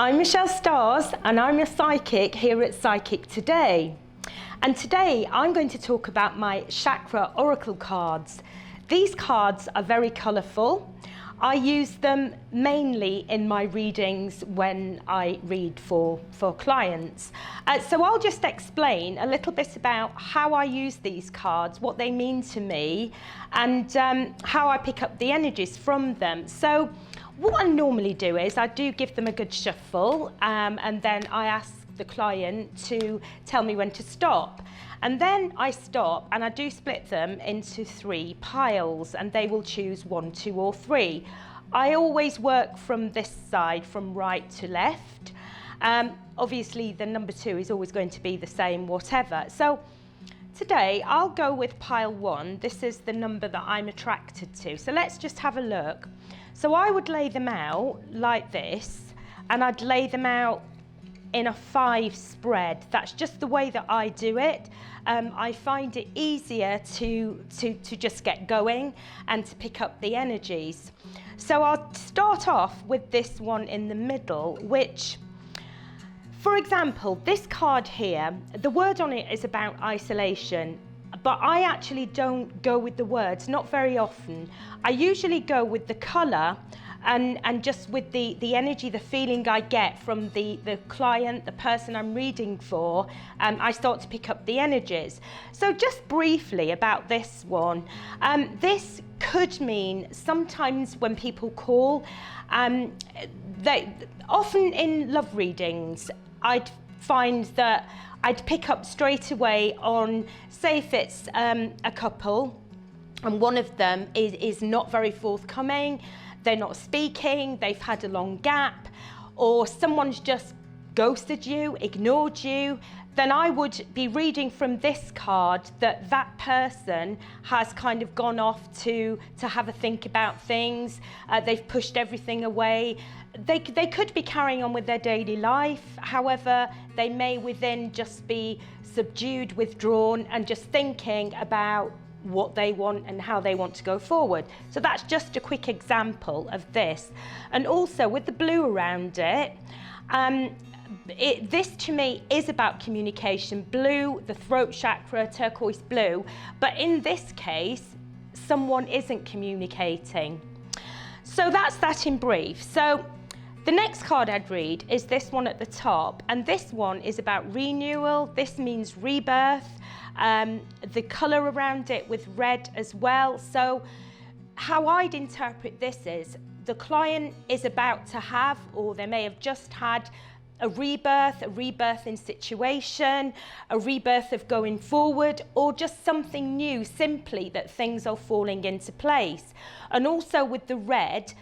I'm Michelle Stars and I'm your psychic here at Psychic Today. And today I'm going to talk about my Chakra Oracle cards. These cards are very colourful. I use them mainly in my readings when I read for clients. So I'll just explain a little bit about how I use these cards, what they mean to me, and how I pick up the energies from them. So what I normally do is I do give them a good shuffle and then I ask the client to tell me when to stop. And then I stop and I do split them into 3 piles and they will choose 1, 2 or 3. I always work from this side, from right to left. Obviously the number 2 is always going to be the same, whatever. So today I'll go with pile 1. This is the number that I'm attracted to. So let's just have a look. So I would lay them out like this, and I'd lay them out in a 5 spread. That's just the way that I do it. I find it easier to just get going and to pick up the energies. So I'll start off with this one in the middle, which, for example, this card here, the word on it is about isolation. But I actually don't go with the words, not very often. I usually go with the colour and just with the energy, the feeling I get from the client, the person I'm reading for, I start to pick up the energies. So just briefly about this one, this could mean sometimes when people call, they often in love readings, I'd find that I'd pick up straight away on, say if it's a couple and one of them is not very forthcoming, they're not speaking, they've had a long gap, or someone's just ghosted you, ignored you, then I would be reading from this card that that person has kind of gone off to have a think about things, they've pushed everything away. They could be carrying on with their daily life, however, they may within just be subdued, withdrawn, and just thinking about what they want and how they want to go forward. So that's just a quick example of this. And also with the blue around it, this to me is about communication. Blue, the throat chakra, turquoise blue, but in this case, someone isn't communicating. So that's that in brief. So the next card I'd read is this one at the top, and this one is about renewal. This means rebirth. The colour around it with red as well. So how I'd interpret this is the client is about to have, or they may have just had, a rebirth in situation, a rebirth of going forward, or just something new, simply that things are falling into place. And also with the red,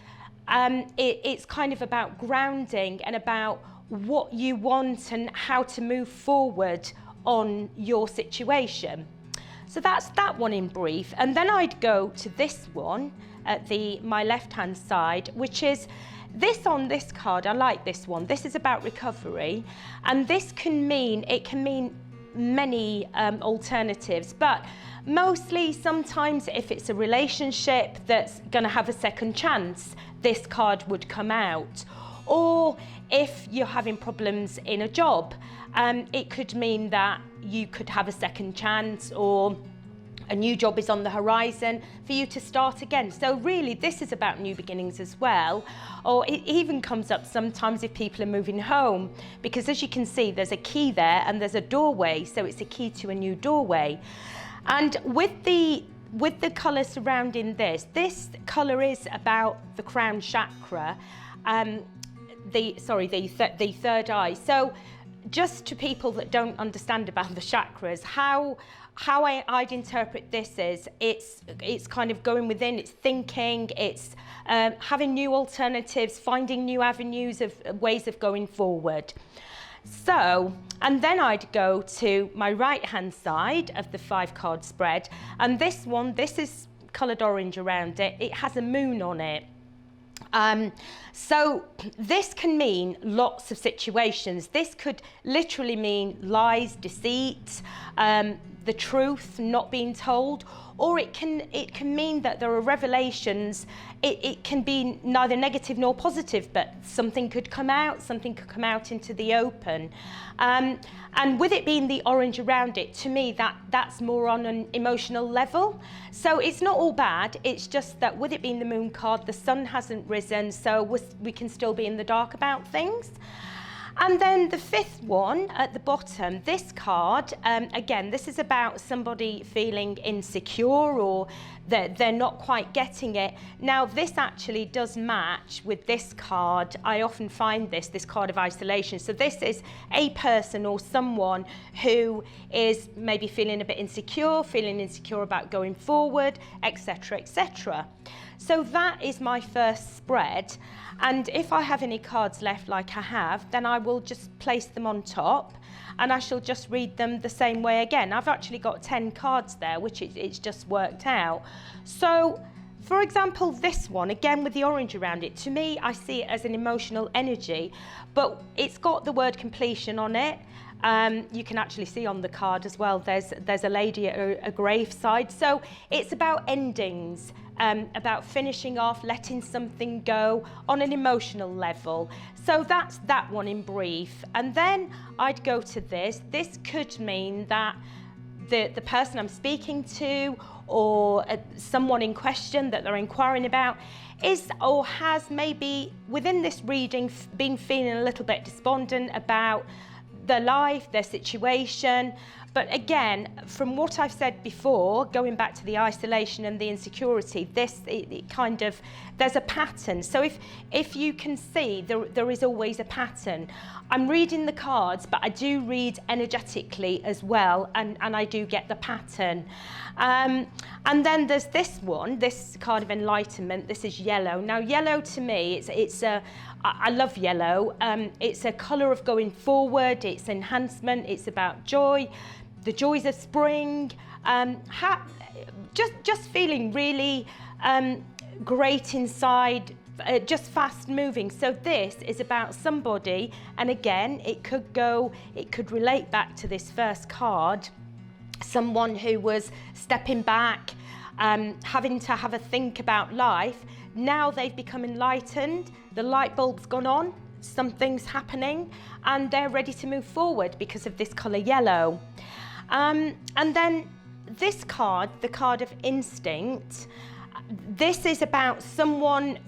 it's kind of about grounding and about what you want and how to move forward on your situation. So that's that one in brief. And then I'd go to this one at my left hand side, which is this on this card. I like this one. This is about recovery, and this can mean many alternatives, but mostly sometimes if it's a relationship that's going to have a second chance, this card would come out. Or if you're having problems in a job, it could mean that you could have a second chance, or a new job is on the horizon for you to start again. So really this is about new beginnings as well. Or it even comes up sometimes if people are moving home, because as you can see there's a key there and there's a doorway, so it's a key to a new doorway. And with the colour surrounding this colour is about the crown chakra, the third eye. So just to people that don't understand about the chakras, how I'd interpret this is it's kind of going within, it's thinking, it's having new alternatives, finding new avenues of ways of going forward. So, and then I'd go to my right hand side of the 5 card spread, and this is coloured orange around it. It has a moon on it. So this can mean lots of situations. This could literally mean lies, deceit. the truth not being told, or it can mean that there are revelations. It can be neither negative nor positive, but something could come out into the open. And with it being the orange around it, to me that's more on an emotional level. So it's not all bad, it's just that with it being the moon card, the sun hasn't risen, so we can still be in the dark about things. And then the fifth one at the bottom, this card, again, this is about somebody feeling insecure or that they're not quite getting it. Now, this actually does match with this card. I often find this card of isolation. So this is a person or someone who is maybe feeling a bit insecure, feeling insecure about going forward, etc., etc. So that is my first spread. And if I have any cards left like I have, then I will just place them on top and I shall just read them the same way again. I've actually got 10 cards there, which it's just worked out. So, for example, this one, again with the orange around it, to me, I see it as an emotional energy, but it's got the word completion on it. You can actually see on the card as well, there's a lady at a graveside. So it's about endings, about finishing off, letting something go on an emotional level. So that's that one in brief. And then I'd go to this. This could mean that the person I'm speaking to or someone in question that they're inquiring about is or has maybe within this reading been feeling a little bit despondent about their life, their situation. But again, from what I've said before, going back to the isolation and the insecurity, it kind of, there's a pattern. So if you can see, there is always a pattern. I'm reading the cards, but I do read energetically as well, and I do get the pattern. And then there's this one, this card of enlightenment. This is yellow. Now, yellow to me, I love yellow. It's a colour of going forward. It's enhancement. It's about joy, the joys of spring. Just feeling really great inside. Just fast moving. So this is about somebody, and again, it could relate back to this first card. Someone who was stepping back, having to have a think about life. Now they've become enlightened, the light bulb's gone on, something's happening, and they're ready to move forward because of this colour yellow. And then this card, the card of instinct, this is about someone,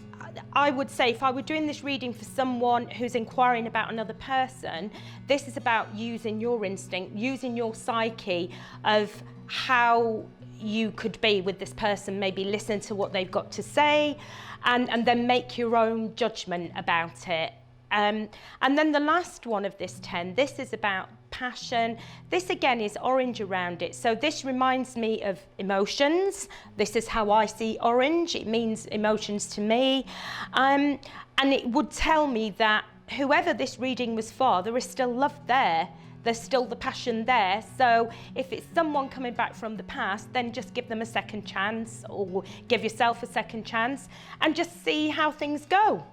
I would say if I were doing this reading for someone who's inquiring about another person, this is about using your instinct, using your psyche of how you could be with this person, maybe listen to what they've got to say and then make your own judgment about it. And then the last one of this 10, this is about passion. This again is orange around it. So this reminds me of emotions. This is how I see orange. It means emotions to me. And it would tell me that whoever this reading was for, there is still love there. There's still the passion there. So if it's someone coming back from the past, then just give them a second chance or give yourself a second chance and just see how things go.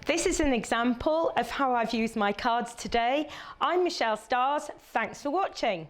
This is an example of how I've used my cards today. I'm Michelle Stars. Thanks for watching.